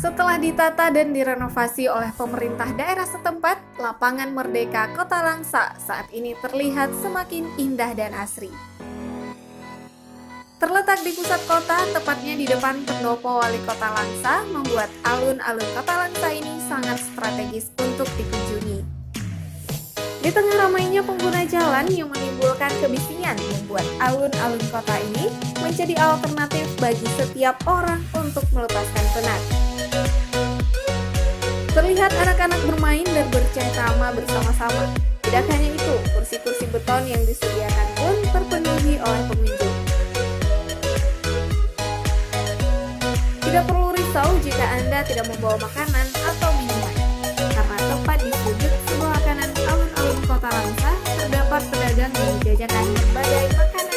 Setelah ditata dan direnovasi oleh pemerintah daerah setempat, lapangan Merdeka Kota Langsa saat ini terlihat semakin indah dan asri. Terletak di pusat kota, tepatnya di depan pendopo wali kota Langsa, membuat alun-alun kota Langsa ini sangat strategis untuk dikunjungi. Di tengah ramainya pengguna jalan yang menimbulkan kebisingan, membuat alun-alun kota ini menjadi alternatif bagi setiap orang untuk melepaskan penat. Terlihat anak-anak bermain dan bercengkrama bersama-sama. Tidak hanya itu, kursi-kursi beton yang disediakan pun terpenuhi oleh pengunjung. Tidak perlu risau jika Anda tidak membawa makanan atau minuman, karena tepat di sudut sebelah kanan alun-alun kota Langsa terdapat pedagang yang menjajakan berbagai makanan